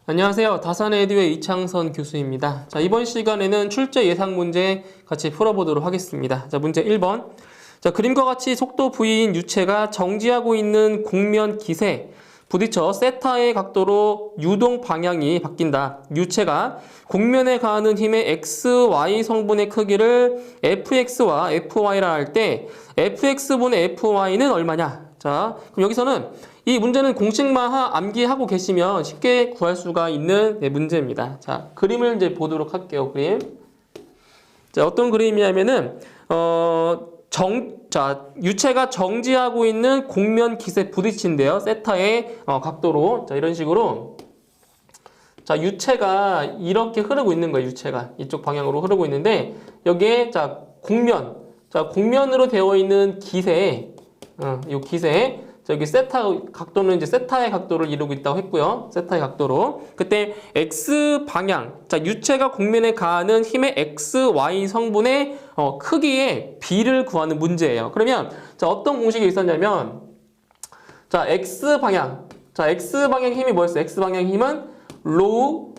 안녕하세요. 다산에듀의 이창선 교수입니다. 자, 이번 시간에는 출제 예상 문제 같이 풀어보도록 하겠습니다. 자, 문제 1번. 자, 그림과 같이 속도 V인 유체가 정지하고 있는 곡면 기세 부딪혀 세타의 각도로 유동 방향이 바뀐다. 유체가 곡면에 가하는 힘의 x, y 성분의 크기를 fx와 fy라 할 때 fx분의 fy는 얼마냐? 자, 그럼 여기서는 이 문제는 공식만 암기하고 계시면 쉽게 구할 수가 있는 문제입니다. 자, 그림을 이제 보도록 할게요. 그림. 자, 어떤 그림이냐면은 유체가 정지하고 있는 곡면 기세 부딪힌대요. 세타의 각도로. 자, 이런 식으로. 자, 유체가 이렇게 흐르고 있는 거예요. 유체가 이쪽 방향으로 흐르고 있는데 여기에 자, 곡면. 자, 곡면으로 되어 있는 기세. 이 기세. 저기 세타 각도는 이제 세타의 각도를 이루고 있다고 했고요. 세타의 각도로. 그때 x 방향. 자, 유체가 곡면에 가하는 힘의 x, y 성분의 크기의 비를 구하는 문제예요. 그러면 자, 어떤 공식이 있었냐면 자, x 방향. 자, x 방향 힘이 뭐였어요? x 방향 힘은 로우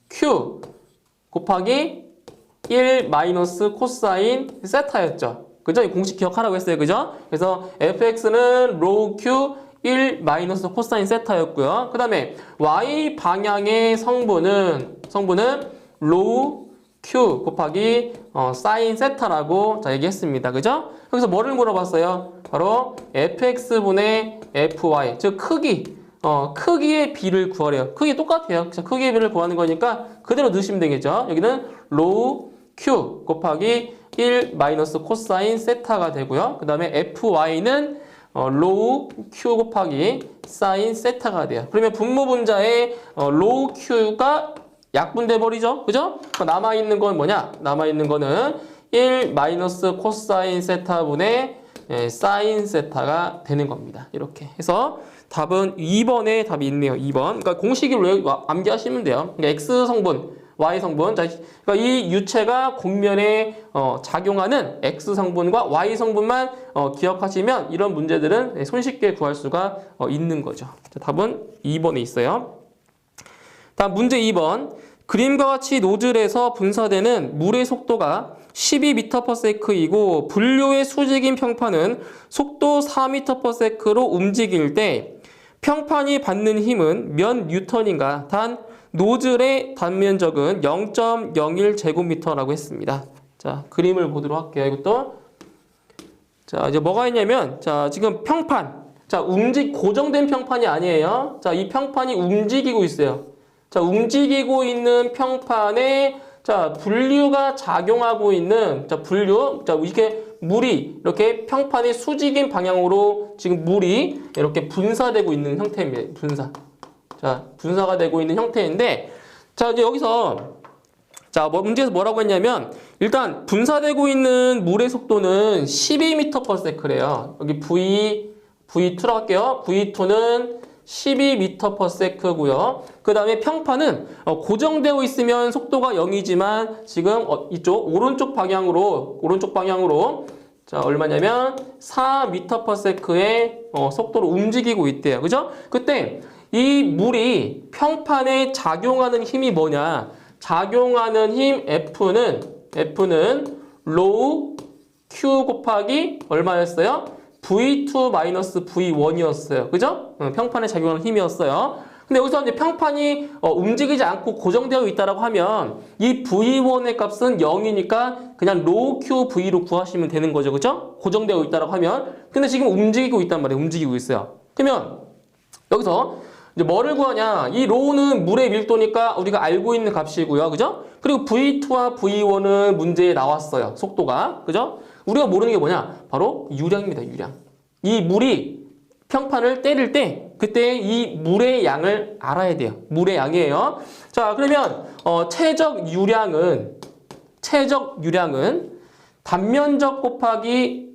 q 곱하기 1 마이너스 코사인 세타였죠. 그죠? 이 공식 기억하라고 했어요. 그죠? 그래서 fx는 로우 q 1 마이너스 코사인 세타였고요. 그 다음에 y 방향의 성분은 로우 q 곱하기 사인 세타라고 자 얘기했습니다. 그죠? 여기서 뭐를 물어봤어요? 바로 fx분의 fy, 즉 크기의 비를 구하래요. 크기 똑같아요. 크기의 비를 구하는 거니까 그대로 넣으시면 되겠죠. 여기는 로우 q 곱하기 1 마이너스 코사인 세타가 되고요. 그 다음에 fy는 로우 q 곱하기 사인 세타가 돼요. 그러면 분모분자의 로우 q가 약분돼 버리죠. 그죠? 남아있는 건 뭐냐? 남아있는 거는 1 마이너스 코사인 세타분의 사인 세타가 되는 겁니다. 이렇게 해서 답은 2번에 답이 있네요. 2번. 그러니까 공식을 암기하시면 돼요. 그러니까 x 성분, y 성분. 자, 그러니까 이 유체가 곡면에 작용하는 x 성분과 y 성분만 기억하시면 이런 문제들은 손쉽게 구할 수가 있는 거죠. 자, 답은 2번에 있어요. 다음 문제 2번. 그림과 같이 노즐에서 분사되는 물의 속도가 12m/s이고 분류의 수직인 평판은 속도 4m/s로 움직일 때 평판이 받는 힘은 몇 뉴턴인가? 단 노즐의 단면적은 0.01제곱미터라고 했습니다. 자, 그림을 보도록 할게요. 이것도. 자, 이제 뭐가 있냐면, 자, 지금 평판. 자, 고정된 평판이 아니에요. 자, 이 평판이 움직이고 있어요. 자, 움직이고 있는 평판에, 자, 분류가 작용하고 있는, 자, 자, 이렇게 물이, 이렇게 평판의 수직인 방향으로 지금 물이 이렇게 분사되고 있는 형태입니다. 자, 분사가 되고 있는 형태인데, 자, 이제 여기서, 자, 문제에서 뭐라고 했냐면, 일단, 분사되고 있는 물의 속도는 12m/s래요. 여기 V2로 할게요. V2는 12m/s고요. 그 다음에 평판은 고정되어 있으면 속도가 0이지만, 지금 이쪽, 오른쪽 방향으로, 자, 얼마냐면, 4m/s의 속도로 움직이고 있대요. 그죠? 그때, 이 물이 평판에 작용하는 힘이 뭐냐? 작용하는 힘 F는 로우 Q 곱하기 얼마였어요? V2 마이너스 V1이었어요. 그죠? 평판에 작용하는 힘이었어요. 근데 여기서 이제 평판이 움직이지 않고 고정되어 있다라고 하면 이 V1의 값은 0이니까 그냥 로우 Q V로 구하시면 되는 거죠. 그죠? 고정되어 있다라고 하면. 근데 지금 움직이고 있단 말이에요. 움직이고 있어요. 그러면 여기서 이제 뭐를 구하냐? 이 로우는 물의 밀도니까 우리가 알고 있는 값이고요. 그죠? 그리고 V2와 V1은 문제에 나왔어요. 속도가. 그죠? 우리가 모르는 게 뭐냐? 바로 유량입니다. 유량. 이 물이 평판을 때릴 때 그때 이 물의 양을 알아야 돼요. 물의 양이에요. 자, 그러면 최적 유량은 단면적 곱하기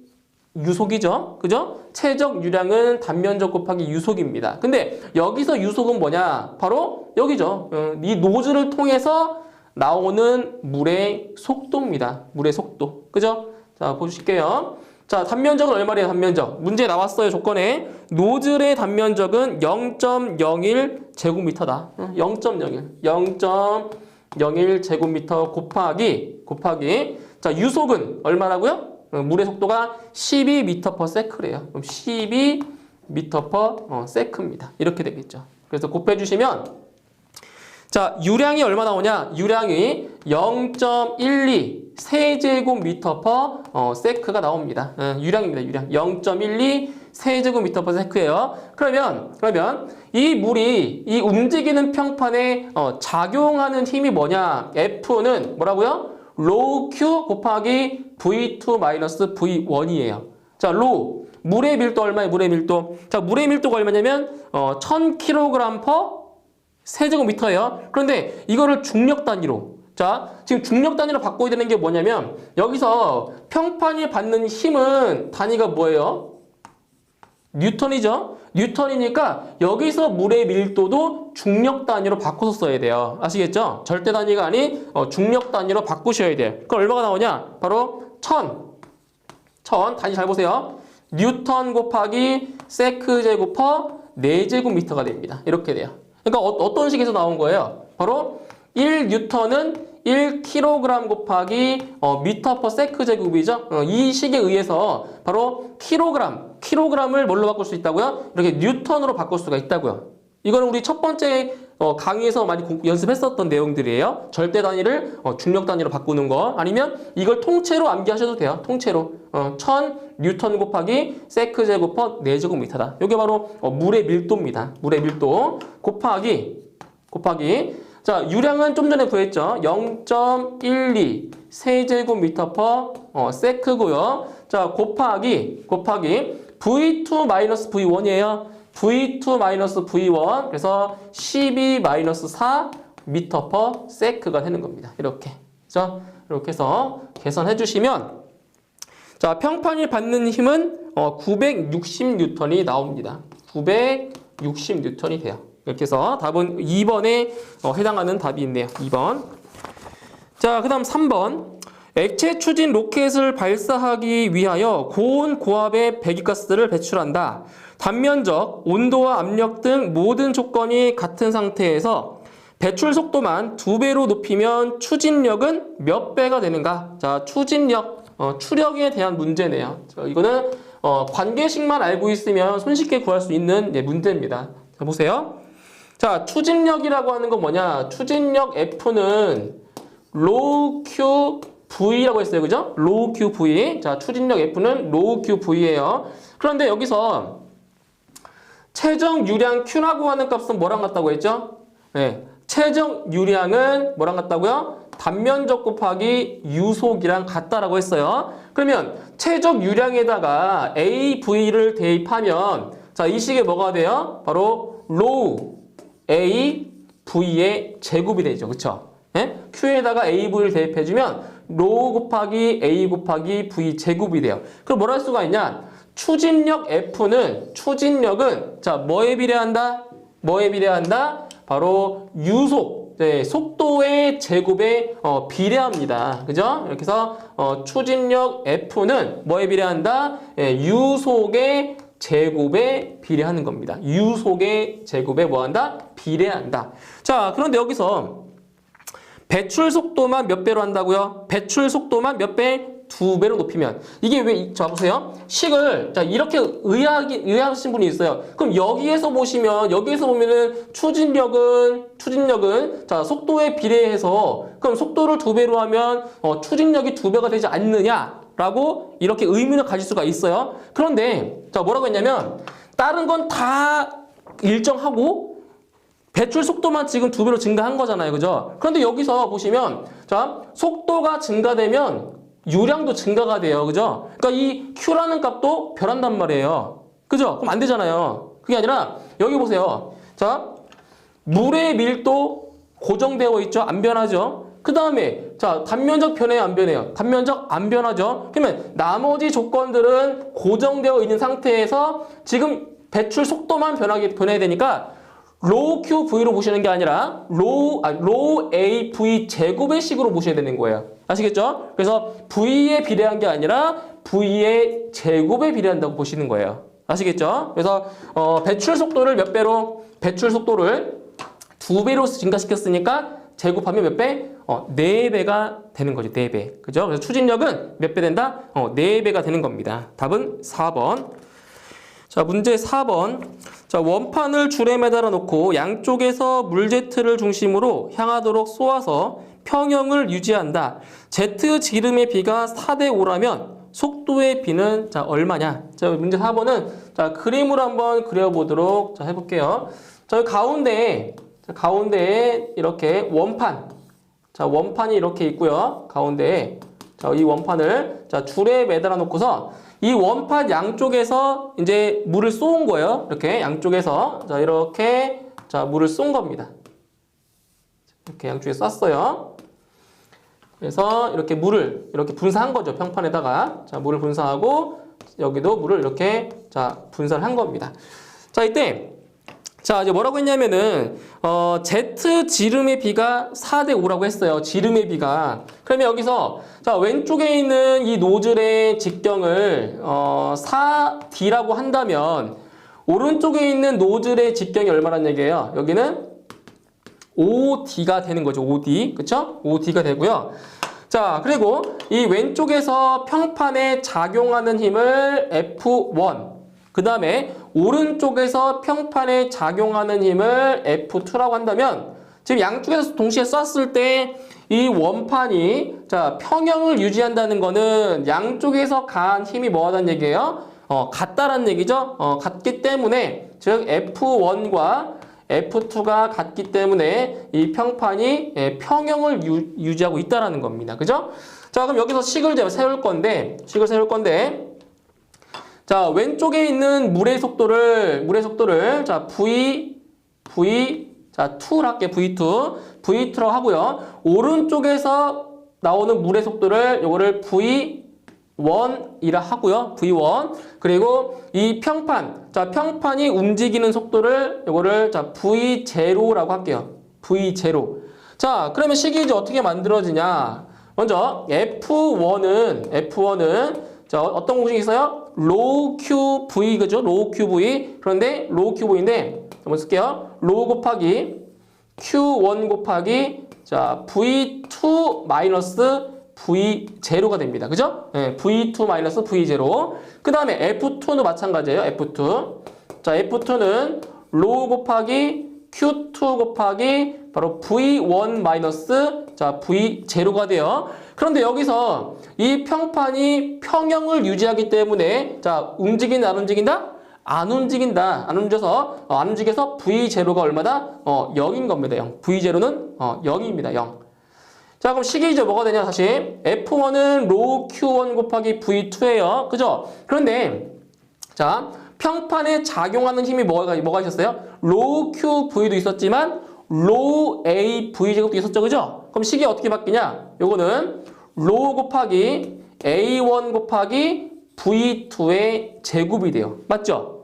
유속이죠. 그죠? 최적 유량은 단면적 곱하기 유속입니다. 근데 여기서 유속은 뭐냐? 바로 여기죠. 이 노즐을 통해서 나오는 물의 속도입니다. 물의 속도. 그죠? 자, 보실게요. 자, 단면적은 얼마래요? 단면적. 문제 나왔어요. 조건에. 노즐의 단면적은 0.01 제곱미터다. 0.01. 0.01 제곱미터 곱하기. 자, 유속은 얼마라고요? 물의 속도가 12m/s래요. 그럼 12m/s입니다. 이렇게 되겠죠. 그래서 곱해주시면 자, 유량이 얼마 나오냐? 유량이 0.12 세제곱미터/s가 나옵니다. 유량입니다. 유량. 0.12 세제곱미터/s예요. 그러면 이 물이 이 움직이는 평판에 작용하는 힘이 뭐냐? F는 뭐라고요? 로우 Q 곱하기 V2 V1이에요. 자, 로우. 물의 밀도 얼마예요? 물의 밀도. 자, 물의 밀도가 얼마냐면 1000kg/. 세제곱미터예요. 그런데 이거를 중력 단위로. 자, 지금 중력 단위로 바꿔야 되는 게 뭐냐면 여기서 평판이 받는 힘은 단위가 뭐예요? 뉴턴이죠. 뉴턴이니까 여기서 물의 밀도도 중력 단위로 바꿔서 써야 돼요. 아시겠죠? 절대 단위가 아닌 중력 단위로 바꾸셔야 돼요. 그럼 얼마가 나오냐? 바로 1000 단위 잘 보세요. 뉴턴 곱하기 세크 제곱퍼 4제곱미터가 됩니다. 이렇게 돼요. 그러니까 어떤 식에서 나온 거예요? 바로 1뉴턴은 1kg 곱하기 미터/세크 제곱이죠. 이 식에 의해서 바로 킬로그램을 뭘로 바꿀 수 있다고요? 이렇게 뉴턴으로 바꿀 수가 있다고요. 이거는 우리 첫 번째 강의에서 많이 연습했었던 내용들이에요. 절대 단위를 중력 단위로 바꾸는 거, 아니면 이걸 통째로 암기하셔도 돼요. 통째로 1000뉴턴 곱하기 세크 제곱퍼 4제곱미터다. 이게 바로 물의 밀도입니다. 물의 밀도 곱하기 자, 유량은 좀 전에 구했죠. 0.12 세제곱미터/s고요. 자, 곱하기 V2 V1이에요. V2 V1 그래서 12-4 m/s가 되는 겁니다. 이렇게. 그죠? 이렇게 해서 계산해 주시면 자, 평판이 받는 힘은 960N이 나옵니다. 960N이 돼요. 이렇게 해서 답은 2번에 해당하는 답이 있네요. 2번. 자, 그 다음 3번. 액체 추진 로켓을 발사하기 위하여 고온 고압의 배기가스를 배출한다. 단면적, 온도와 압력 등 모든 조건이 같은 상태에서 배출 속도만 2배로 높이면 추진력은 몇 배가 되는가? 자, 추진력, 추력에 대한 문제네요. 자, 이거는 관계식만 알고 있으면 손쉽게 구할 수 있는 문제입니다. 자, 보세요. 자, 추진력이라고 하는 건 뭐냐? 추진력 F는 로우 Q V라고 했어요. 그죠? 로우 Q V. 자, 추진력 F는 로우 Q V예요. 그런데 여기서 최적 유량 Q라고 하는 값은 뭐랑 같다고 했죠? 네. 최적 유량은 뭐랑 같다고요? 단면적 곱하기 유속이랑 같다라고 했어요. 그러면 최적 유량에다가 AV를 대입하면 자, 이 식에 뭐가 돼요? 바로 로우 AV의 제곱이 되죠. 그쵸? 네? Q에다가 AV를 대입해주면 로우 곱하기 A 곱하기 V 제곱이 돼요. 그럼 뭘 할 수가 있냐? 추진력은 자, 뭐에 비례한다? 바로 유속, 속도의 제곱에 비례합니다. 그죠? 이렇게 해서 추진력 F는 뭐에 비례한다? 유속의 제곱에 비례하는 겁니다. 유속의 제곱에 뭐한다? 비례한다. 자, 그런데 여기서 배출 속도만 몇 배로 한다고요? 배출 속도만 몇 배? 2배로 높이면. 이게 왜, 자, 보세요. 식을, 자, 이렇게 의아하신 분이 있어요. 그럼 여기에서 보면은 추진력은, 자, 속도에 비례해서, 그럼 속도를 2배로 하면, 추진력이 2배가 되지 않느냐라고 이렇게 의문을 가질 수가 있어요. 그런데, 자, 뭐라고 했냐면, 다른 건 다 일정하고, 배출 속도만 지금 2배로 증가한 거잖아요. 그죠? 그런데 여기서 보시면, 자, 속도가 증가되면 유량도 증가가 돼요. 그죠? 그러니까 이 Q라는 값도 변한단 말이에요. 그죠? 그럼 안 되잖아요. 그게 아니라, 여기 보세요. 자, 물의 밀도 고정되어 있죠? 안 변하죠? 그 다음에, 자, 단면적 변해요? 안 변해요? 단면적 안 변하죠? 그러면 나머지 조건들은 고정되어 있는 상태에서 지금 배출 속도만 변해야 되니까, 로우 QV로 보시는 게 아니라 로우 AV 제곱의 식으로 보셔야 되는 거예요. 아시겠죠? 그래서 V에 비례한 게 아니라 V의 제곱에 비례한다고 보시는 거예요. 아시겠죠? 그래서 배출 속도를 몇 배로? 배출 속도를 2배로 증가시켰으니까 제곱하면 몇 배? 4배가 되는 거죠. 4배. 그죠? 그래서 추진력은 몇 배 된다? 4배가 되는 겁니다. 답은 4번. 자, 문제 4번. 자, 원판을 줄에 매달아 놓고 양쪽에서 물제트를 중심으로 향하도록 쏘아서 평형을 유지한다. 제트 지름의 비가 4대 5라면 속도의 비는 자, 얼마냐? 자, 문제 4번은 자, 그림으로 한번 그려보도록 자, 해볼게요. 자, 가운데에 이렇게 원판. 자, 원판이 이렇게 있고요. 가운데에. 자, 이 원판을 자, 줄에 매달아 놓고서 이 원판 양쪽에서 이제 물을 쏜 거예요. 이렇게 양쪽에서. 자, 이렇게 자, 물을 쏜 겁니다. 이렇게 양쪽에 쐈어요. 그래서 이렇게 물을 이렇게 분사한 거죠. 평판에다가. 자, 물을 분사하고 여기도 물을 이렇게 자, 분사를 한 겁니다. 자, 이때 자, 이제 뭐라고 했냐면은 Z 지름의 비가 4대 5라고 했어요. 지름의 비가. 그러면 여기서 자, 왼쪽에 있는 이 노즐의 직경을 4D라고 한다면 오른쪽에 있는 노즐의 직경이 얼마란 얘기예요? 여기는 5D가 되는 거죠. 5D. 그쵸? 5D가 되고요. 자, 그리고 이 왼쪽에서 평판에 작용하는 힘을 F1. 그 다음에 오른쪽에서 평판에 작용하는 힘을 F2라고 한다면 지금 양쪽에서 동시에 쐈을 때 이 원판이 자, 평형을 유지한다는 거는 양쪽에서 가한 힘이 뭐하다는 얘기예요? 같다라는 얘기죠. 같기 때문에 즉 F1과 F2가 같기 때문에 이 평판이 평형을 유지하고 있다라는 겁니다. 그죠? 자, 그럼 여기서 식을 세울 건데 자, 왼쪽에 있는 물의 속도를 자, 자, 2를 할게요. V2라고 하고요. 오른쪽에서 나오는 물의 속도를 요거를 V1이라 하고요. V1. 그리고 이 평판. 자, 평판이 움직이는 속도를 요거를 자, V0라고 할게요. V0. 자, 그러면 식이 이제 어떻게 만들어지냐? 먼저 F1은 자, 어떤 공식이 있어요? 로우 QV, 그죠? 로우 QV. 그런데 로우 QV인데, 한번 쓸게요. 로우 곱하기 Q1 곱하기, 자, V2 마이너스 V0가 됩니다. 그죠? 네, V2 마이너스 V0. 그 다음에 F2는 마찬가지예요. F2. 자, F2는 로우 곱하기 Q2 곱하기 바로 V1 마이너스 자, V0가 돼요. 그런데 여기서 이 평판이 평형을 유지하기 때문에 자, 움직인다, 안 움직인다? 안 움직인다. 안 움직여서 V0가 얼마다? 0인 겁니다. 0. V0는 0입니다. 0. 자, 그럼 식이 이제 뭐가 되냐, 다시. F1은 로우 Q1 곱하기 V2예요. 그죠? 그런데 자, 평판에 작용하는 힘이 뭐가 있었어요? 로우 QV도 있었지만 로우 AV제곱도 있었죠. 그죠? 그럼 식이 어떻게 바뀌냐? 요거는 로우 곱하기 A1 곱하기 V2의 제곱이 돼요. 맞죠?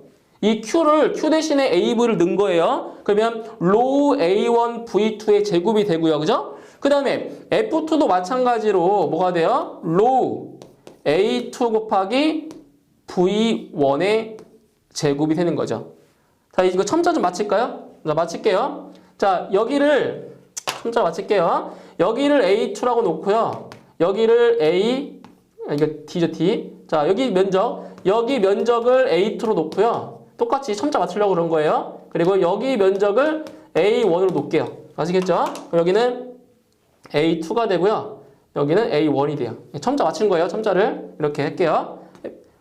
이 Q 대신에 AV를 넣은 거예요. 그러면 로우 A1 V2의 제곱이 되고요. 그죠? 그 다음에 F2도 마찬가지로 뭐가 돼요? 로우 A2 곱하기 V1의 제곱이 되는 거죠. 자, 이거 첨자 좀 맞힐까요? 자, 맞힐게요. 자, 여기를 첨자 맞힐게요. 여기를 A2라고 놓고요. 여기를 이거 D죠, D. 자, 여기 면적을 A2로 놓고요. 똑같이 첨자 맞추려고 그런 거예요. 그리고 여기 면적을 A1으로 놓을게요. 아시겠죠? 그럼 여기는 A2가 되고요. 여기는 A1이 돼요. 첨자 맞춘 거예요. 첨자를 이렇게 할게요.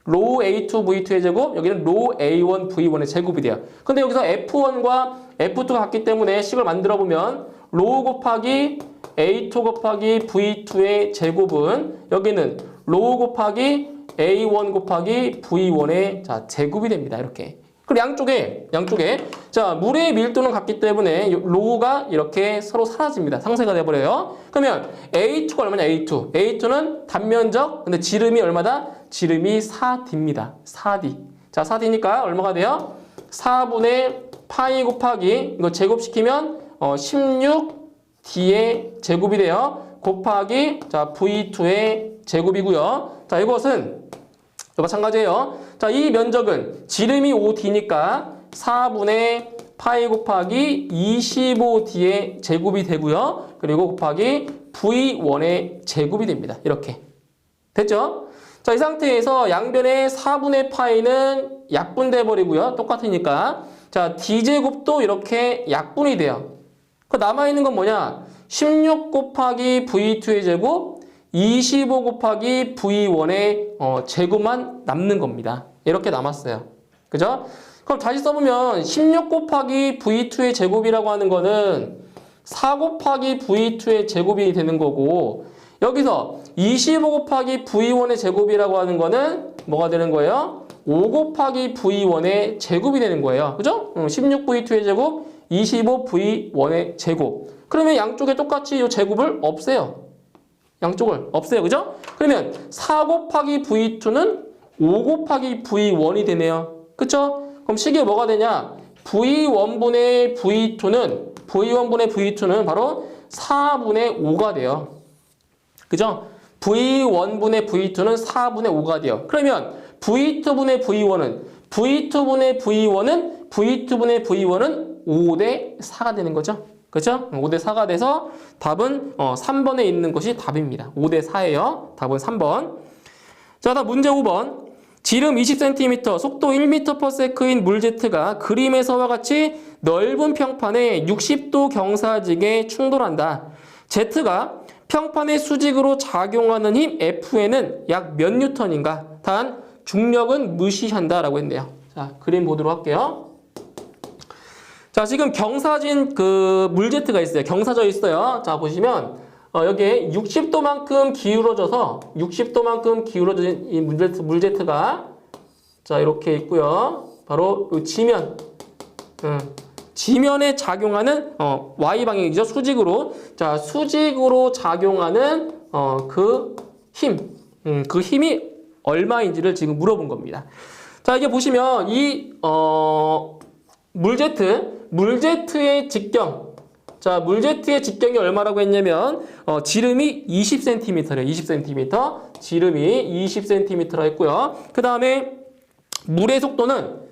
로우 A2 V2의 제곱, 여기는 로우 A1 V1의 제곱이 돼요. 근데 여기서 F1과 F2가 같기 때문에 식을 만들어 보면 로우 곱하기 A2 곱하기 V2의 제곱은 여기는 로우 곱하기 A1 곱하기 V1의 자, 제곱이 됩니다. 이렇게. 그리고 양쪽에 자, 물의 밀도는 같기 때문에 로우가 이렇게 서로 사라집니다. 상쇄가 돼버려요. 그러면 A2가 얼마냐? A2는 단면적, 근데 지름이 얼마다? 지름이 4D입니다. 4D. 자, 4D니까 얼마가 돼요? 4분의 파이 곱하기 이거 제곱시키면 16D의 제곱이 돼요. 곱하기 자, V2의 제곱이고요. 자, 이것은 마찬가지예요. 자, 이 면적은 지름이 5D니까 4분의 파이 곱하기 25D의 제곱이 되고요. 그리고 곱하기 V1의 제곱이 됩니다. 이렇게. 됐죠? 자, 이 상태에서 양변의 4분의 파이는 약분돼 버리고요. 똑같으니까. 자, D제곱도 이렇게 약분이 돼요. 그 남아있는 건 뭐냐? 16 곱하기 V2의 제곱, 25 곱하기 V1의 제곱만 남는 겁니다. 이렇게 남았어요. 그죠? 그럼 다시 써보면 16 곱하기 V2의 제곱이라고 하는 거는 4 곱하기 V2의 제곱이 되는 거고, 여기서 25 곱하기 V1의 제곱이라고 하는 거는 뭐가 되는 거예요? 5 곱하기 V1의 제곱이 되는 거예요. 그죠? 16V2의 제곱, 25V1의 제곱. 그러면 양쪽에 똑같이 이 제곱을 없애요. 양쪽을 없애요. 그죠? 그러면 4 곱하기 V2는 5 곱하기 V1이 되네요. 그쵸? 그럼 식이 뭐가 되냐? V1분의 V2는 바로 4분의 5가 돼요. 그죠? V1분의 V2는 4분의 5가 돼요. 그러면 V2분의 V1은 5대 4가 되는 거죠. 그죠? 5대 4가 돼서 답은 3번에 있는 것이 답입니다. 5대 4예요. 답은 3번. 자, 다음 문제 5번. 지름 20cm, 속도 1m/s인 물 Z가 그림에서와 같이 넓은 평판에 60도 경사직에 충돌한다. Z가 평판의 수직으로 작용하는 힘 F에는 약 몇 뉴턴인가? 단 중력은 무시한다라고 했네요. 자, 그림 보도록 할게요. 자, 지금 경사진 물 Z가 있어요. 경사져 있어요. 자, 보시면 여기에 60도만큼 기울어진 이 물 Z가 자, 이렇게 있고요. 바로 이 지면에 작용하는 Y 방향이죠. 수직으로. 자, 수직으로 작용하는 그 힘이 얼마인지를 지금 물어본 겁니다. 자, 이게 보시면 이 물 Z의 직경. 자, 물 Z의 직경이 얼마라고 했냐면 지름이 20cm래요. 20cm. 지름이 20cm라 했고요. 그다음에 물의 속도는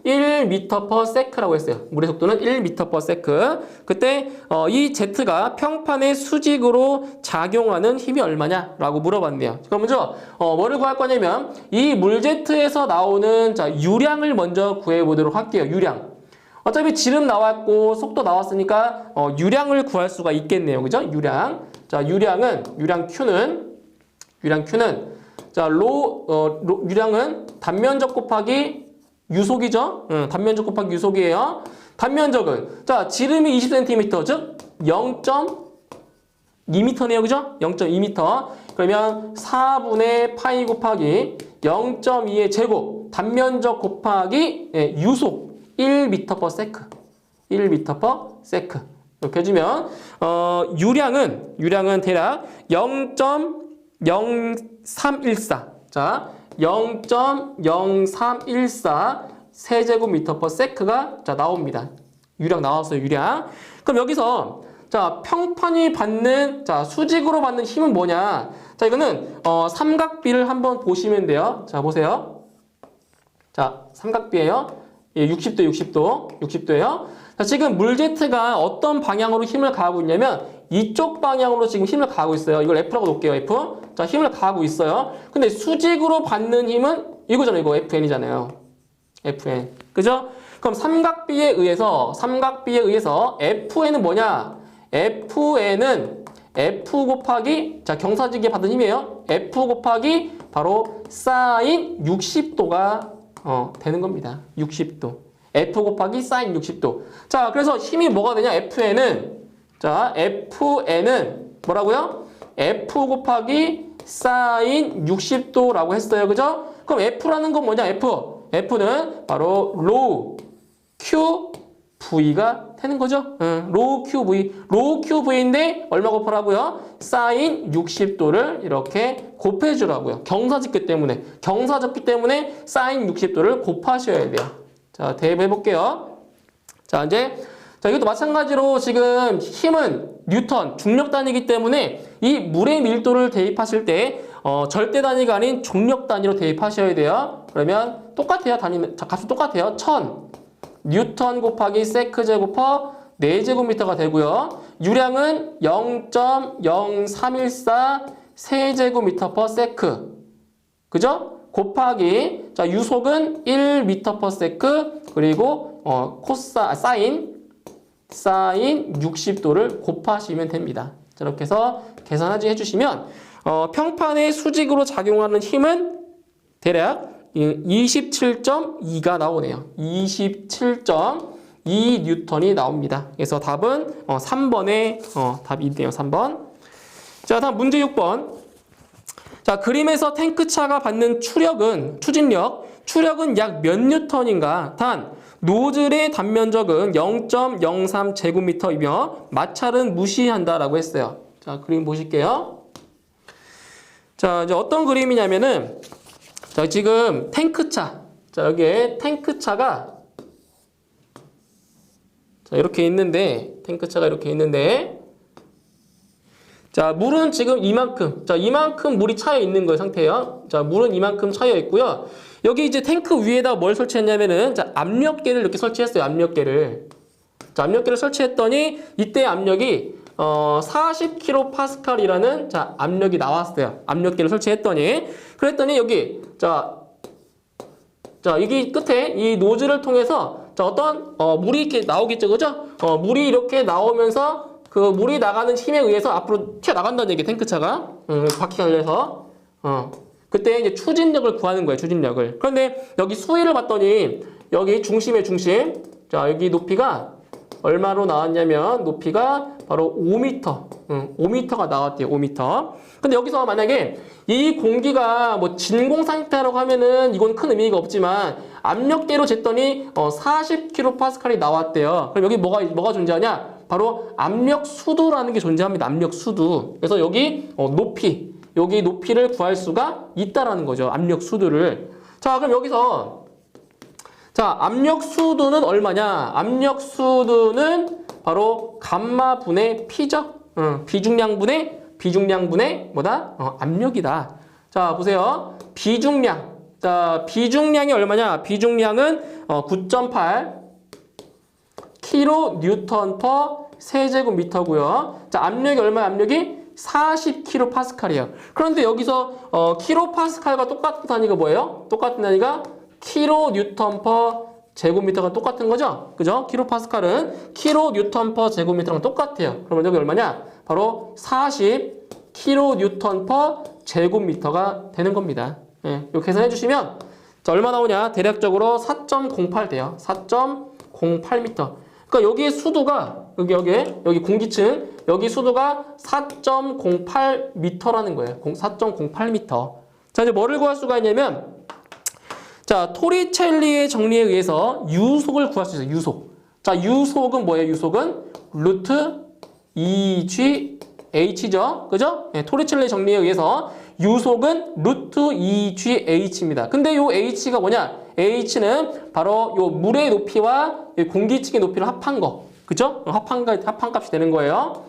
1m/s라고 했어요. 물의 속도는 1m/s. 그때 이 Z가 평판의 수직으로 작용하는 힘이 얼마냐라고 물어봤네요. 그럼 먼저 뭐를 구할 거냐면 이 물 Z에서 나오는 유량을 먼저 구해보도록 할게요. 유량. 어차피 지름 나왔고 속도 나왔으니까 유량을 구할 수가 있겠네요. 그죠? 유량. 자, 유량 Q는 유량은 단면적 곱하기 유속이죠. 단면적 곱하기 유속이에요. 단면적은 자, 지름이 20cm, 즉 0.2m네요. 그죠? 0.2m. 그러면 4분의 파이 곱하기 0.2의 제곱, 단면적 곱하기 유속 1m/s. 1m/s. 이렇게 해주면 유량은 대략 0.0314. 자, 0.0314 세제곱미터/s가 나옵니다. 유량 나왔어요. 유량. 그럼 여기서 자, 평판이 받는 수직으로 받는 힘은 뭐냐? 자, 이거는 삼각비를 한번 보시면 돼요. 자, 보세요. 자, 삼각비예요. 예, 60도예요. 자, 지금 물 Z가 어떤 방향으로 힘을 가하고 있냐면 이쪽 방향으로 지금 힘을 가하고 있어요. 이걸 F라고 놓을게요. F. 자, 힘을 가하고 있어요. 근데 수직으로 받는 힘은 이거잖아요. 이거 FN이잖아요. FN. 그죠? 그럼 삼각비에 의해서 FN은 뭐냐? FN은 F 곱하기 경사직에 받은 힘이에요. F 곱하기 바로 사인 60도가 되는 겁니다. 60도. F 곱하기 사인 60도. 자, 그래서 힘이 뭐가 되냐? FN은 뭐라고요? F 곱하기 사인 60도라고 했어요. 그죠? 그럼 F라는 건 뭐냐? F는 바로 로우 QV가 되는 거죠. 로우 QV인데 얼마 곱하라고요? 사인 60도를 이렇게 곱해주라고요. 경사졌기 때문에 사인 60도를 곱하셔야 돼요. 자, 대입해볼게요. 자, 이것도 마찬가지로 지금 힘은 뉴턴, 중력 단위이기 때문에 이 물의 밀도를 대입하실 때 절대 단위가 아닌 중력 단위로 대입하셔야 돼요. 그러면 똑같아요. 값은 똑같아요. 1000 뉴턴 곱하기 세크 제곱퍼 4제곱미터가 되고요. 유량은 0.0314 세제곱미터 퍼 세크. 그죠? 곱하기, 자, 유속은 1m per sec, 그리고, 사인 60도를 곱하시면 됩니다. 자, 이렇게 해서 계산하지 해주시면, 평판에 수직으로 작용하는 힘은 대략 27.2가 나오네요. 27.2 뉴턴이 나옵니다. 그래서 답은 3번에 답이 있네요. 3번. 자, 다음 문제 6번. 자, 그림에서 탱크차가 받는 추력은 약 몇 뉴턴인가? 단, 노즐의 단면적은 0.03 제곱미터이며 마찰은 무시한다라고 했어요. 자, 그림 보실게요. 자, 이제 어떤 그림이냐면은, 자, 지금 탱크차. 자, 여기에 탱크차가, 자, 이렇게 있는데, 자, 물은 지금 이만큼. 자, 이만큼 물이 차여 있는 거예요, 상태예요. 자, 물은 이만큼 차여 있고요. 여기 이제 탱크 위에다 뭘 설치했냐면은, 자, 압력계를 이렇게 설치했어요, 압력계를. 자, 압력계를 설치했더니, 이때 압력이, 40kPa이라는, 자, 압력이 나왔어요. 압력계를 설치했더니. 그랬더니, 여기, 자, 여기 끝에 이 노즐을 통해서, 자, 어떤, 물이 이렇게 나오겠죠, 그죠? 물이 이렇게 나오면서, 그 물이 나가는 힘에 의해서 앞으로 튀어나간다는 얘기예요. 탱크차가. 바퀴가 열려서. 그때 이제 추진력을 구하는 거예요. 추진력을. 그런데 여기 수위를 봤더니 여기 중심의 중심. 자, 여기 높이가 얼마로 나왔냐면 높이가 바로 5m. 5m가 나왔대요. 5m. 근데 여기서 만약에 이 공기가 뭐 진공 상태라고 하면은 이건 큰 의미가 없지만 압력계로 jes더니 40kPa이 나왔대요. 그럼 여기 뭐가 존재하냐? 바로 압력 수도라는 게 존재합니다. 압력 수도. 그래서 여기 여기 높이를 구할 수가 있다라는 거죠. 압력 수도를. 자, 그럼 여기서 자, 압력 수도는 얼마냐? 압력 수도는 바로 감마 분의 P죠. 비중량분의 뭐다? 압력이다. 자, 보세요. 비중량. 자, 비중량이 얼마냐? 비중량은 9.8 kN per 세제곱미터고요. 자, 압력이 얼마야? 압력이 40kPa이에요. 그런데 여기서 kPa과 똑같은 단위가 뭐예요? 똑같은 단위가 kN per 제곱미터가 똑같은 거죠? 그죠? kPa는 kN per 제곱미터랑 똑같아요. 그러면 여기 얼마냐? 바로 40kN per 제곱미터가 되는 겁니다. 예, 이렇게 계산해 주시면 자, 얼마 나오냐? 대략적으로 4.08 돼요. 4.08m. 그러니까 여기에 수도가 여기 공기층 여기 수도가 4.08m라는 거예요. 4.08m. 자, 이제 뭐를 구할 수가 있냐면 자, 토리첼리의 정리에 의해서 유속을 구할 수 있어요. 유속. 자, 유속은 뭐예요? 유속은 루트 2GH죠. 그죠? 네, 토리첼리의 정리에 의해서 유속은 루트 2GH입니다. 근데 요 H가 뭐냐? H는 바로 요 물의 높이와 공기층의 높이를 합한 거. 그죠? 합한 값이 되는 거예요.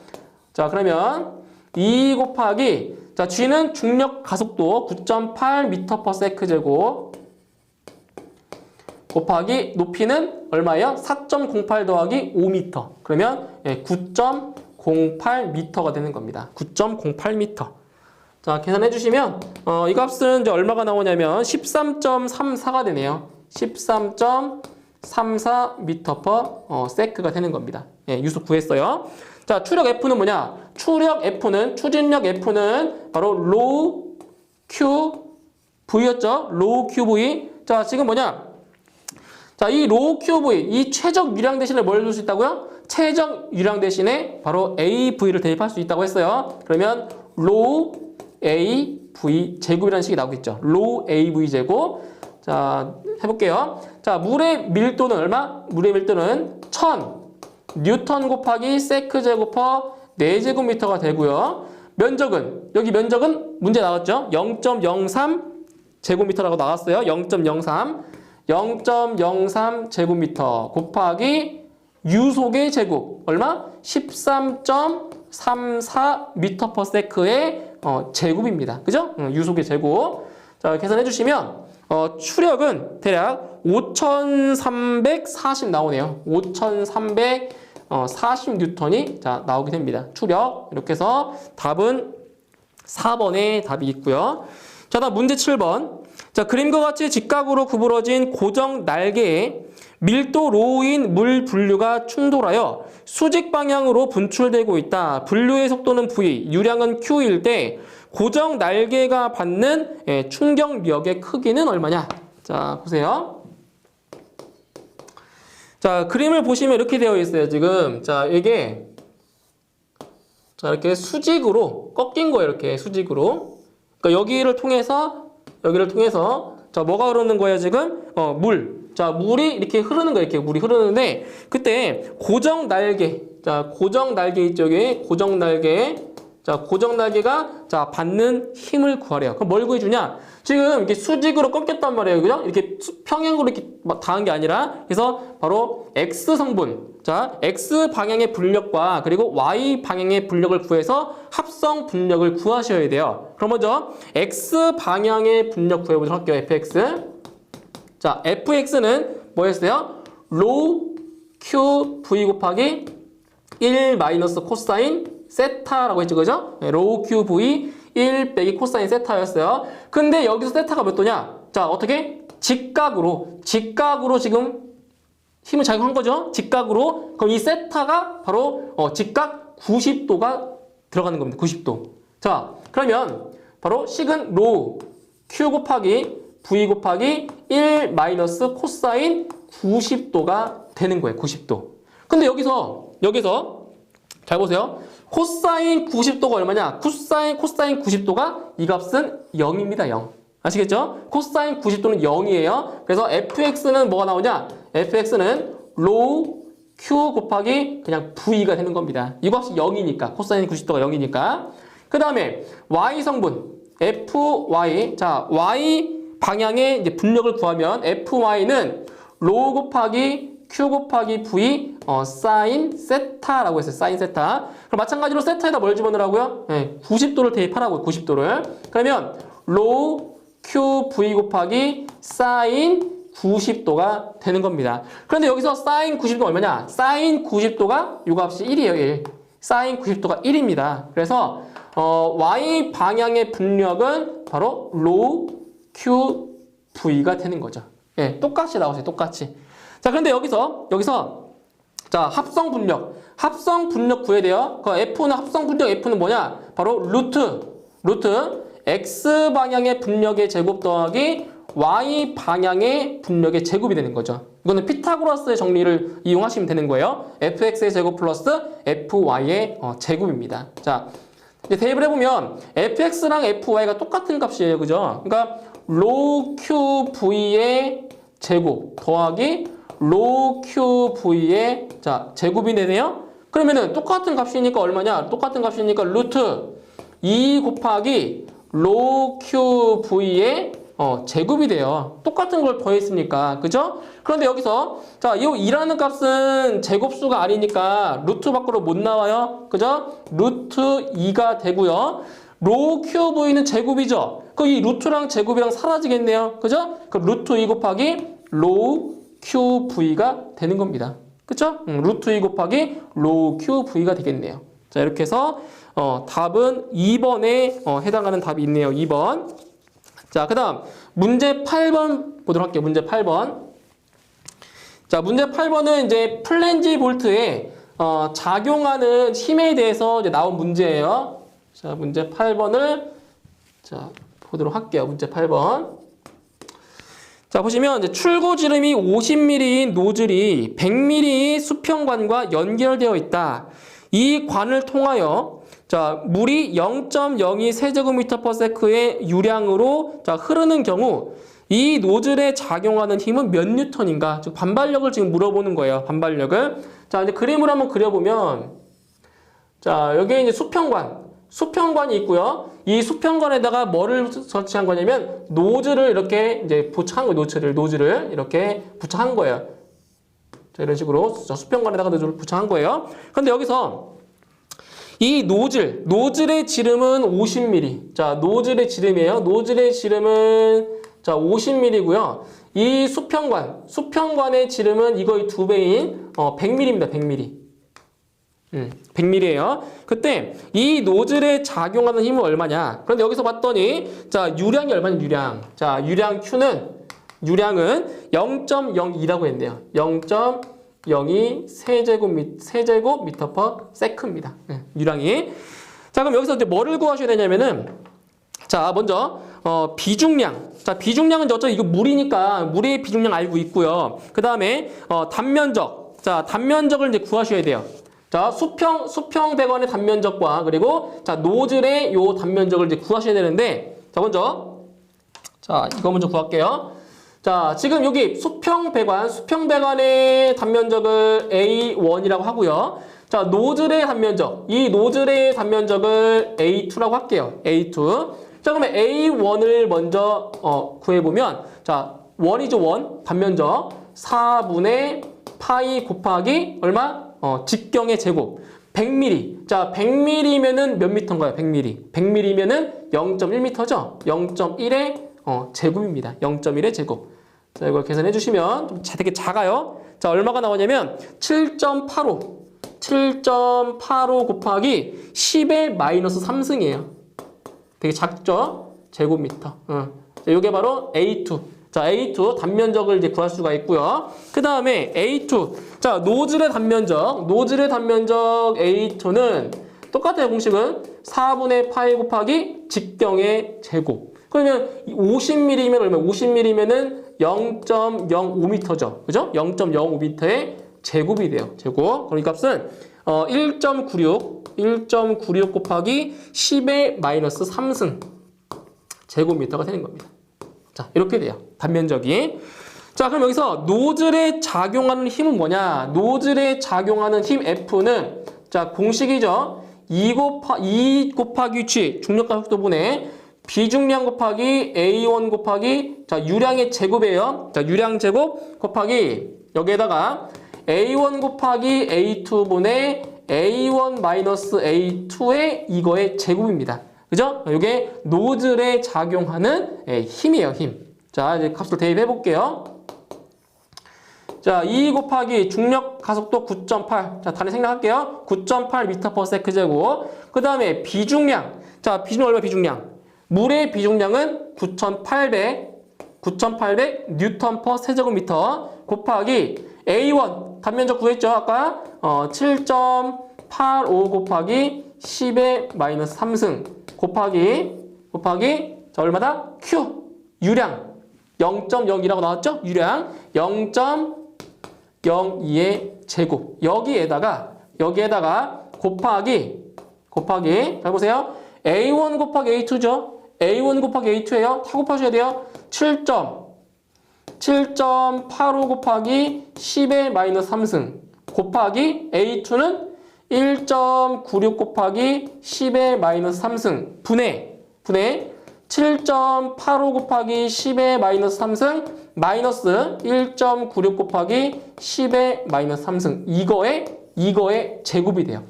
자, 그러면 2 곱하기 자, G는 중력 가속도 9.8m/s 제곱 곱하기 높이는 얼마예요? 4.08 더하기 5m. 그러면 9.08m가 되는 겁니다. 9.08m. 자, 계산해 주시면 이 값은 이제 얼마가 나오냐면 13.34가 되네요. 13.34m/s가 되는 겁니다. 예, 유속 구했어요. 자, 추력 F는 뭐냐? 추진력 F는 바로 로우 QV였죠? 로우 QV. 자, 지금 뭐냐? 자, 이 로우 QV, 이 최적 유량 대신에 뭘 줄 수 있다고요? 최적 유량 대신에 바로 AV를 대입할 수 있다고 했어요. 그러면 로우 AV 제곱이라는 식이 나오겠죠. 로우 AV 제곱. 자, 해볼게요. 자, 물의 밀도는 얼마? 물의 밀도는 1000 뉴턴 곱하기 세크 제곱퍼 4제곱미터가 되고요. 면적은 여기 면적은 문제 나왔죠? 0.03 제곱미터라고 나왔어요. 0.03 제곱미터 곱하기 유속의 제곱 얼마? 13.34m/s의 제곱입니다. 그죠? 유속의 제곱. 자, 계산해 주시면 추력은 대략 5340 나오네요. 5340 뉴턴이 자, 나오게 됩니다. 추력. 이렇게 해서 답은 4번에 답이 있고요. 자, 다음 문제 7번. 자, 그림과 같이 직각으로 구부러진 고정 날개에 밀도 로우인 물 분류가 충돌하여 수직 방향으로 분출되고 있다. 분류의 속도는 V, 유량은 Q일 때 고정 날개가 받는 충격력의 크기는 얼마냐? 자, 보세요. 자, 그림을 보시면 이렇게 되어 있어요, 지금. 자, 이게 자, 이렇게 수직으로 꺾인 거예요, 이렇게 수직으로. 그러니까 여기를 통해서 자, 뭐가 흐르는 거예요, 지금? 물. 자, 물이 이렇게 흐르는 거예요, 이렇게 물이 흐르는데 그때 고정 날개. 자, 고정 날개 이쪽에 고정 날개. 자, 고정 날개가 자, 받는 힘을 구하래요. 그럼 뭘 구해주냐? 지금 이렇게 수직으로 꺾였단 말이에요. 그죠? 이렇게 평행으로 이렇게 닿은 게 아니라 그래서 바로 X 성분. 자, X 방향의 분력과 그리고 Y 방향의 분력을 구해서 합성 분력을 구하셔야 돼요. 그럼 먼저 X 방향의 분력 구해보도록 할게요. fx. 자, fx는 뭐였어요? 로우 q v 곱하기 1 마이너스 코사인 세타라고 했죠, 그죠? 로우 q v 1 빼기 코사인 세타였어요. 근데 여기서 세타가 몇 도냐? 자, 어떻게? 직각으로 지금 힘을 작용한 거죠? 직각으로. 그럼 이 세타가 바로 직각 90도가 들어가는 겁니다. 90도. 자, 그러면 바로 식은 로우 q 곱하기 v 곱하기 1 마이너스 코사인 90도가 되는 거예요. 90도. 근데 여기서 잘 보세요. 코사인 90도가 얼마냐? 코사인 90도가 이 값은 0입니다. 0. 아시겠죠? 코사인 90도는 0이에요. 그래서 fx는 뭐가 나오냐? fx는 로우 q 곱하기 그냥 v가 되는 겁니다. 이 값이 0이니까. 코사인 90도가 0이니까. 그 다음에 y 성분 fy. 자, y 방향의 이제 분력을 구하면 fy는 로우 곱하기 q 곱하기 v 사인 세타라고 했어요. 사인 세타. 그럼 마찬가지로 세타에다 뭘 집어넣으라고요? 90도를 대입하라고요. 90도를. 그러면 로우 q v 곱하기 사인 90도가 되는 겁니다. 그런데 여기서 사인 90도가 얼마냐? 사인 90도가 요 값이 1이에요. 1. 사인 90도가 1입니다. 그래서 y 방향의 분력은 바로 로우 q v가 되는 거죠. 예, 똑같이 나오세요. 똑같이. 자, 그런데 여기서 자, 합성 분력 구해야 돼요. 그 F는 합성 분력 F는 뭐냐? 바로 루트 X 방향의 분력의 제곱 더하기 Y 방향의 분력의 제곱이 되는 거죠. 이거는 피타고라스의 정리를 이용하시면 되는 거예요. fx의 제곱 플러스 fy의 제곱입니다. 자, 이제 대입을 해보면 fx랑 fy가 똑같은 값이에요. 그죠? 그러니까 로우 qv의 제곱 더하기 로우 qv의 자, 제곱이 되네요. 그러면은 똑같은 값이니까 얼마냐? 똑같은 값이니까 루트 2 곱하기 로우 qv의 제곱이 돼요. 똑같은 걸 더했으니까. 그죠? 그런데 여기서 자, 이 2라는 값은 제곱수가 아니니까 루트 밖으로 못 나와요. 그죠? 루트 2가 되고요. 로우 qv는 제곱이죠. 그 이 루트랑 제곱이랑 사라지겠네요. 그죠? 그 루트 2 곱하기 로우 qv가 되는 겁니다. 그쵸? 루트 2 곱하기 로우 qv가 되겠네요. 자, 이렇게 해서 답은 2번에 해당하는 답이 있네요. 2번. 자, 그 다음 문제 8번 보도록 할게요. 문제 8번. 자, 문제 8번은 이제 플랜지 볼트에 작용하는 힘에 대해서 이제 나온 문제예요. 자, 문제 8번을 자, 보도록 할게요. 문제 8번. 자, 보시면 이제 출구 지름이 50mm인 노즐이 100mm 수평관과 연결되어 있다. 이 관을 통하여 자, 물이 0.02 세제곱미터/s의 유량으로 자, 흐르는 경우 이 노즐에 작용하는 힘은 몇 뉴턴인가? 즉 반발력을 지금 물어보는 거예요. 반발력을. 자, 이제 그림을 한번 그려보면 자, 여기에 이제 수평관이 있고요. 이 수평관에다가 뭐를 설치한 거냐면 노즐을 이렇게 이제 부착한 거예요. 노즐을 이렇게 부착한 거예요. 자, 이런 식으로 수평관에다가 노즐을 부착한 거예요. 그런데 여기서 이 노즐의 지름은 50mm. 자, 노즐의 지름이에요. 노즐의 지름은 자 50mm고요. 이 수평관의 지름은 이거의 2배인 100mm입니다. 100mm. 100mm예요. 그때 이 노즐에 작용하는 힘은 얼마냐? 그런데 여기서 봤더니 자 유량이 얼마냐? 유량. 자 유량은 0.02라고 했네요. 0.02 세제곱미터 per second입니다. 유량이. 자 그럼 여기서 이제 뭐를 구하셔야 되냐면은 자 먼저 비중량. 자 비중량은 어차피 이거 물이니까 물의 비중량 알고 있고요. 그 다음에 단면적. 자 단면적을 이제 구하셔야 돼요. 자, 수평 배관의 단면적과 그리고 자, 노즐의 요 단면적을 이제 구하셔야 되는데 자, 먼저 자, 이거 먼저 구할게요. 자, 지금 여기 수평 배관의 단면적을 A1이라고 하고요. 자, 노즐의 단면적. 이 노즐의 단면적을 A2라고 할게요. A2. 자, 그러면 A1을 먼저 구해 보면 자, 1이죠, 1. 단면적 4분의 파이 곱하기 얼마? 직경의 제곱 100mm. 자 100mm면은 몇 미터인가요? 100mm. 100mm면은 0.1m죠. 0.1의 제곱입니다. 0.1의 제곱. 자 이걸 계산해 주시면 좀 되게 작아요. 자 얼마가 나오냐면 7.85 곱하기 10의 마이너스 3승이에요. 되게 작죠? 제곱미터. 자, 이게 바로 A2. 자, A2 단면적을 이제 구할 수가 있고요. 그 다음에 A2. 자, 노즐의 단면적 A2는 똑같아요. 공식은 4분의 파이 곱하기 직경의 제곱. 그러면 50mm면 얼마? 50mm면은 0.05m죠. 그죠? 0.05m의 제곱이 돼요. 제곱. 그럼 이 값은 1.96 곱하기 10의 마이너스 3승 제곱미터가 되는 겁니다. 자, 이렇게 돼요. 단면적이. 자, 그럼 여기서 노즐에 작용하는 힘은 뭐냐? 노즐에 작용하는 힘 F는 자, 공식이죠. 2 곱하기 G, 중력과 속도분의 비중량 곱하기 A1 곱하기 자, 유량의 제곱이에요. 자, 유량 제곱 곱하기 여기에다가 A1 곱하기 A2분의 A1 마이너스 A2의 이거의 제곱입니다. 그죠? 이게 노즐에 작용하는 힘이에요, 힘. 자, 이제 값을 대입해 볼게요. 자, 2 곱하기 중력 가속도 9.8. 자, 다시 생각할게요. 9.8m/s 제곱. 그 다음에 비중량. 자, 비중량 얼마 비중량? 물의 비중량은 9,800 뉴턴 퍼 세제곱미터 곱하기 A1 단면적 구했죠, 아까? 7.85 곱하기 10의 마이너스 3승 곱하기 자 얼마다? Q 유량 0.02라고 나왔죠? 유량 0.02의 제곱 여기에다가 곱하기 잘 보세요. A1 곱하기 A2죠? A1 곱하기 A2예요. 다 곱하셔야 돼요. 7.85 곱하기 10의 마이너스 3승 곱하기 A2는 1.96 곱하기 10의 마이너스 3승 분의 7.85 곱하기 10의 마이너스 3승 마이너스 1.96 곱하기 10의 마이너스 3승 이거의 제곱이 돼요.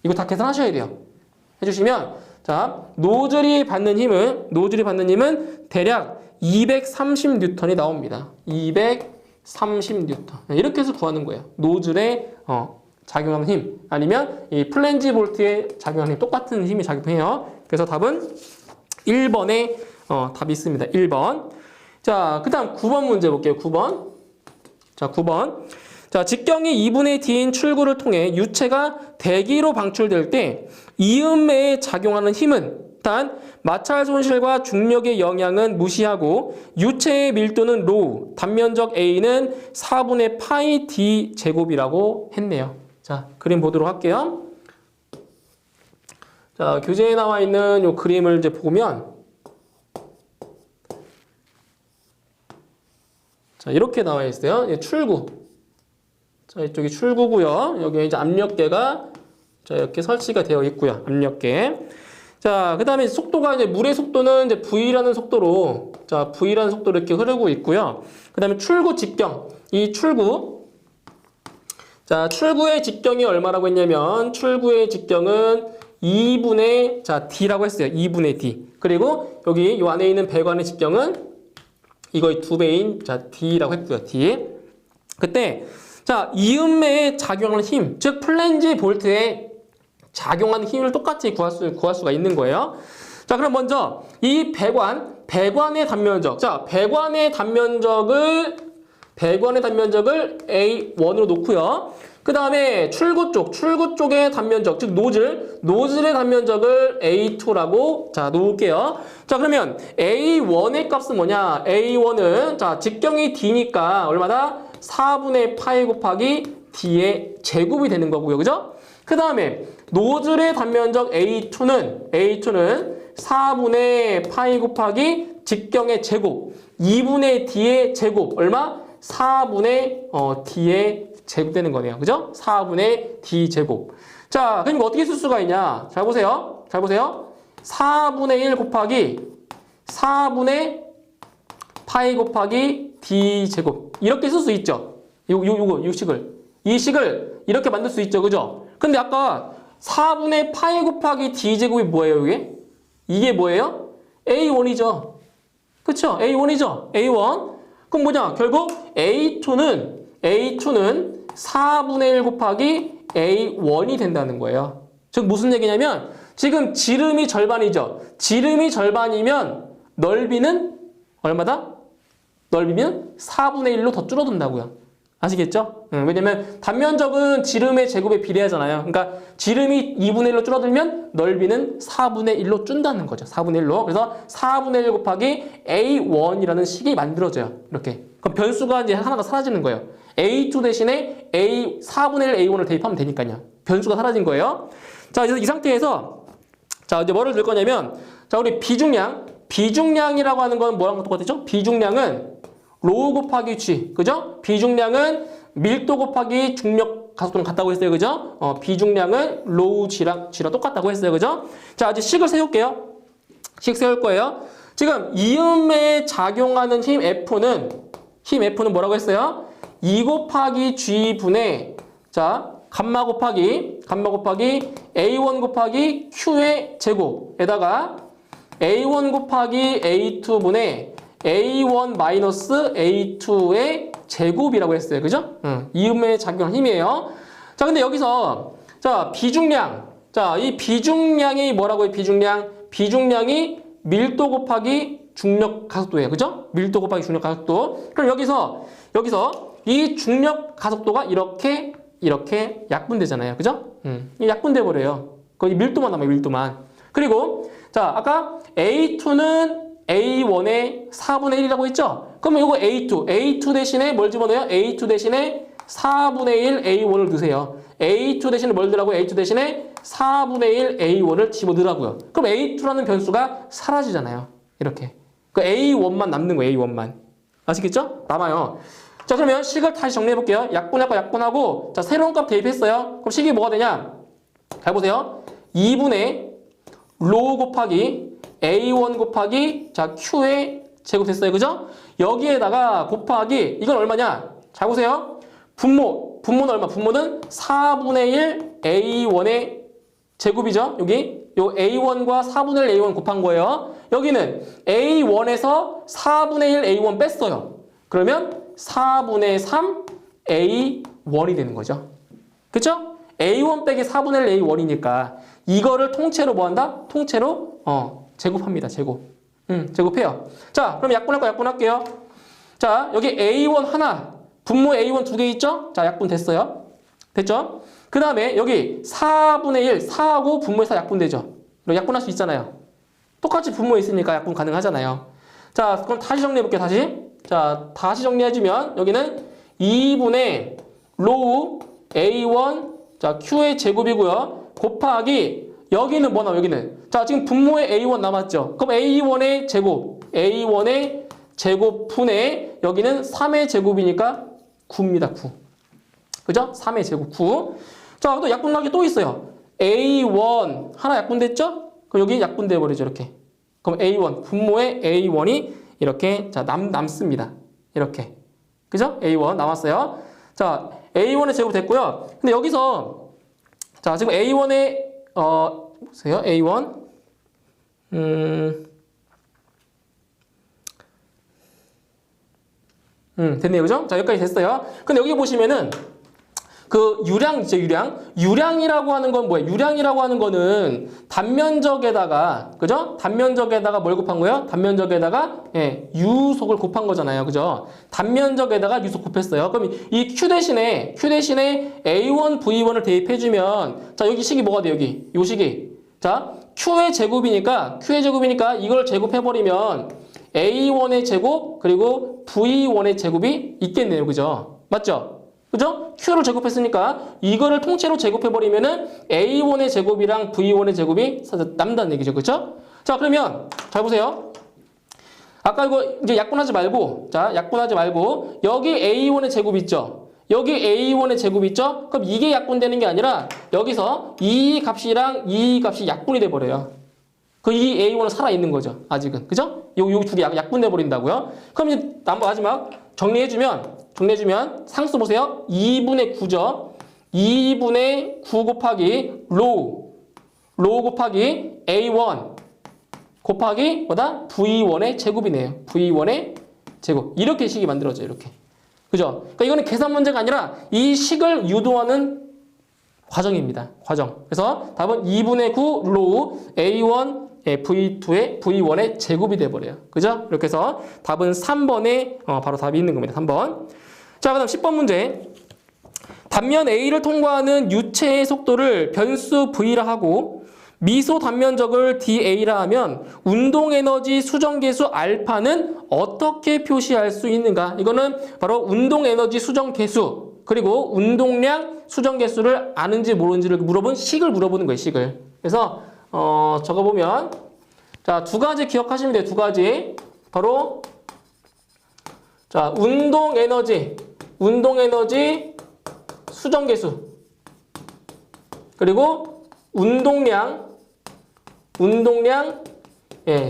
이거 다 계산하셔야 돼요. 해주시면 자 노즐이 받는 힘은 대략 230N이 나옵니다. 230N. 이렇게 해서 구하는 거예요. 노즐에 작용하는 힘 아니면 이 플랜지 볼트에 작용하는 힘 똑같은 힘이 작용해요. 그래서 답은 1번에 답이 있습니다. 1번. 자, 그 다음 9번 문제 볼게요. 9번. 자, 9번. 자, 직경이 2분의 D인 출구를 통해 유체가 대기로 방출될 때 이음매에 작용하는 힘은 일단 마찰 손실과 중력의 영향은 무시하고 유체의 밀도는 로우, 단면적 A는 4분의 파이 D 제곱이라고 했네요. 자, 그림 보도록 할게요. 자, 교재에 나와 있는 이 그림을 이제 보면 자, 이렇게 나와 있어요. 출구. 자, 이쪽이 출구고요. 여기 이제 압력계가 자, 이렇게 설치가 되어 있고요. 압력계. 자, 그다음에 속도가 이제 물의 속도는 이제 V라는 속도로 이렇게 흐르고 있고요. 그다음에 출구 직경. 이 출구 자, 출구의 직경이 얼마라고 했냐면 출구의 직경은 2분의 자, d라고 했어요. 2분의 d. 그리고 여기 이 안에 있는 배관의 직경은 이거의 2배인 자, d라고 했고요. d. 그때 자, 이음매에 작용하는 힘, 즉 플랜지 볼트에 작용하는 힘을 똑같이 구할 수가 있는 거예요. 자, 그럼 먼저 이 배관의 단면적. 자, 배관의 단면적을 A1으로 놓고요. 그 다음에 출구 쪽의 단면적, 즉 노즐의 단면적을 A2라고 자, 놓을게요. 자, 그러면 A1의 값은 뭐냐? A1은 자, 직경이 D니까 얼마나? 4분의 파이 곱하기 D의 제곱이 되는 거고요. 그죠? 그 다음에 노즐의 단면적 A2는 4분의 파이 곱하기 직경의 제곱 2분의 D의 제곱 얼마? 4분의 D의 제곱 되는 거네요. 그죠? 4분의 D 제곱. 자, 그러니까 어떻게 쓸 수가 있냐? 잘 보세요. 4분의 1 곱하기 4분의 파이 곱하기 D 제곱. 이렇게 쓸 수 있죠. 이 식을 이렇게 만들 수 있죠. 그죠? 근데 아까 4분의 파이 곱하기 D 제곱이 뭐예요, 이게? 이게 뭐예요? A1이죠. 그쵸? A1이죠. A1. 그럼 뭐냐? 결국 A2는 4분의 1 곱하기 A1이 된다는 거예요. 즉 무슨 얘기냐면 지금 지름이 절반이죠. 지름이 절반이면 넓이는 얼마다? 넓이면 4분의 1로 더 줄어든다고요. 아시겠죠? 왜냐면 단면적은 지름의 제곱에 비례하잖아요. 그러니까 지름이 2분의 1로 줄어들면 넓이는 4분의 1로 준다는 거죠. 4분의 1로. 그래서 4분의 1 곱하기 A1이라는 식이 만들어져요. 이렇게. 그럼 변수가 이제 하나가 사라지는 거예요. A2 대신에 4분의 1 A1을 대입하면 되니까요. 변수가 사라진 거예요. 자, 그래서 이 상태에서 자, 이제 뭐를 들 거냐면 자, 우리 비중량이라고 하는 건 뭐랑 똑같죠? 비중량은 로우 곱하기 G, 그죠? 비중량은 밀도 곱하기 중력 가속도랑 같다고 했어요, 그죠? 비중량은 로우 G랑 똑같다고 했어요, 그죠? 자, 이제 식을 세울게요. 식 세울 거예요. 지금 이음매에 작용하는 힘 F는 뭐라고 했어요? 2 곱하기 G분의 자, 감마 곱하기 A1 곱하기 Q의 제곱에다가 A1 곱하기 A2분의 A1 마이너스 A2의 제곱이라고 했어요. 그죠? 이음매에 작용한 힘이에요. 자, 근데 여기서 자, 비중량. 자, 이 비중량이 뭐라고요? 비중량이 밀도 곱하기 중력 가속도예요. 그죠? 밀도 곱하기 중력 가속도. 그럼 여기서 이 중력 가속도가 이렇게 약분되잖아요. 그죠? 약분돼 버려요. 거의 밀도만 남아요. 밀도만. 그리고 자, 아까 A2는 A1의 4분의 1이라고 했죠? 그러면 이거 A2 대신에 뭘 집어넣어요? A2 대신에 4분의 1 A1을 넣으세요. A2 대신에 뭘 넣으라고요? A2 대신에 4분의 1 A1을 집어넣으라고요. 그럼 A2라는 변수가 사라지잖아요. 이렇게. 그 A1만 남는 거예요. A1만. 아시겠죠? 남아요. 자, 그러면 식을 다시 정리해 볼게요. 약분하고 자, 새로운 값 대입했어요. 그럼 식이 뭐가 되냐? 잘 보세요. 2분의 로우 곱하기 A1 곱하기 자, Q의 제곱 됐어요. 그죠? 여기에다가 곱하기 이건 얼마냐? 잘 보세요. 분모는 얼마? 분모는 4분의 1 A1의 제곱이죠. 여기 요 A1과 4분의 1 A1 곱한 거예요. 여기는 A1에서 4분의 1 A1 뺐어요. 그러면 4분의 3 A1이 되는 거죠. 그쵸? A1 빼기 4분의 1 A1이니까 이거를 통째로 뭐 한다? 통째로 제곱합니다. 제곱해요. 자, 그럼 약분할게요. 자, 여기 A1 하나, 분모 A1 두 개 있죠? 자, 약분 됐어요. 됐죠? 그 다음에 여기 4분의 1, 4하고 분모에 4 약분되죠? 이거 약분할 수 있잖아요. 똑같이 분모에 있으니까 약분 가능하잖아요. 자, 그럼 다시 정리해볼게요. 다시 정리해주면 여기는 2분의 로우 A1 자, Q의 제곱이고요. 곱하기 여기는 뭐 나와요? 여기는 자, 지금 분모에 A1 남았죠? 그럼 A1의 제곱 분의 여기는 3의 제곱이니까 9입니다. 9. 그죠? 3의 제곱 9. 자, 또 약분하기 또 있어요. A1 하나 약분됐죠? 그럼 여기 약분돼 버리죠. 이렇게. 그럼 A1 분모에 A1이 이렇게 자, 남습니다. 이렇게. 그죠? A1 남았어요. 자, A1의 제곱 됐고요. 근데 여기서 자, 지금 A1의 보세요. A1 됐네요. 그죠? 자, 여기까지 됐어요. 근데 여기 보시면은 그 유량 있죠, 유량. 유량이라고 하는 건 뭐예요? 유량이라고 하는 거는 단면적에다가, 그죠? 단면적에다가 뭘 곱한 거예요? 단면적에다가, 예, 유속을 곱한 거잖아요. 그죠? 단면적에다가 유속 곱했어요. 그럼 이 Q 대신에 A1, V1을 대입해주면, 자, 여기 식이 뭐가 돼, 여기? 요 식이. 자, Q의 제곱이니까 이걸 제곱해버리면 A1의 제곱, 그리고 V1의 제곱이 있겠네요. 그죠? 맞죠? 그죠? Q를 제곱했으니까 이거를 통째로 제곱해버리면은 A1의 제곱이랑 V1의 제곱이 남다는 얘기죠. 그죠? 자, 그러면 잘 보세요. 아까 이거 이제 약분하지 말고, 자, 약분하지 말고 여기 A1의 제곱 있죠? 여기 A1의 제곱 있죠? 그럼 이게 약분되는 게 아니라 여기서 이 값이랑 이 값이 약분이 돼버려요. 그 이 A1은 살아있는 거죠. 아직은. 그죠? 요 두 개 약분돼 버린다고요. 그럼 이제 마지막 정리해주면 상수 보세요. 2분의 9죠. 2분의 9 곱하기 로우 곱하기 A1 곱하기 뭐다? V1의 제곱이네요. V1의 제곱. 이렇게 식이 만들어져요. 이렇게. 그죠? 그러니까 이거는 계산 문제가 아니라 이 식을 유도하는 과정입니다. 과정. 그래서 답은 2분의 9 로우 A1 V1의 제곱이 돼버려요. 그죠? 이렇게 해서 답은 3번에 바로 답이 있는 겁니다. 3번. 자, 그 다음 10번 문제. 단면 A를 통과하는 유체의 속도를 변수 V라 하고 미소 단면적을 dA라 하면 운동에너지 수정계수 알파는 어떻게 표시할 수 있는가? 이거는 바로 운동에너지 수정계수 그리고 운동량 수정계수를 아는지 모르는지를 물어본 식을 물어보는 거예요. 식을. 그래서 적어보면 자, 두 가지 기억하시면 돼요. 두 가지. 바로 자, 운동에너지 수정계수 그리고 운동량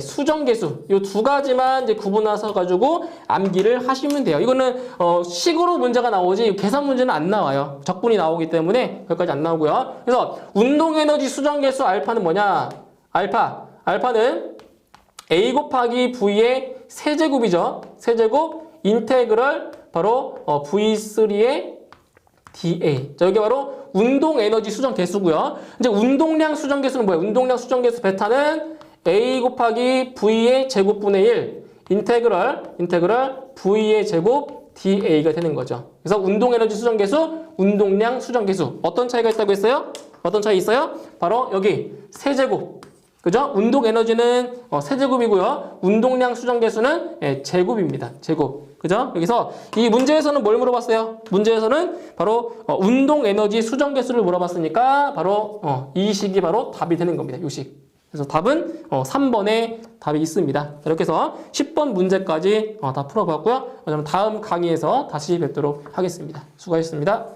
수정계수 이 두 가지만 이제 구분해서 가지고 암기를 하시면 돼요. 이거는 식으로 문제가 나오지 계산 문제는 안 나와요. 적분이 나오기 때문에 여기까지 안 나오고요. 그래서 운동에너지 수정계수 알파는 뭐냐? 알파는 A 곱하기 V의 세제곱이죠. 세제곱 인테그럴 바로 V3의 dA. 자, 여기 바로 운동에너지 수정계수고요. 이제 운동량 수정계수는 뭐예요? 운동량 수정계수 베타는 A 곱하기 V의 제곱분의 1 인테그럴 V의 제곱 dA가 되는 거죠. 그래서 운동에너지 수정계수, 운동량 수정계수 어떤 차이가 있다고 했어요? 어떤 차이 있어요? 바로 여기 세제곱. 그죠? 운동에너지는 세제곱이고요. 운동량 수정계수는 제곱입니다. 제곱. 그죠? 여기서 이 문제에서는 뭘 물어봤어요? 문제에서는 바로 운동에너지 수정계수를 물어봤으니까 바로 이 식이 바로 답이 되는 겁니다. 이 식. 그래서 답은 3번에 답이 있습니다. 이렇게 해서 10번 문제까지 다 풀어봤고요. 그럼 다음 강의에서 다시 뵙도록 하겠습니다. 수고하셨습니다.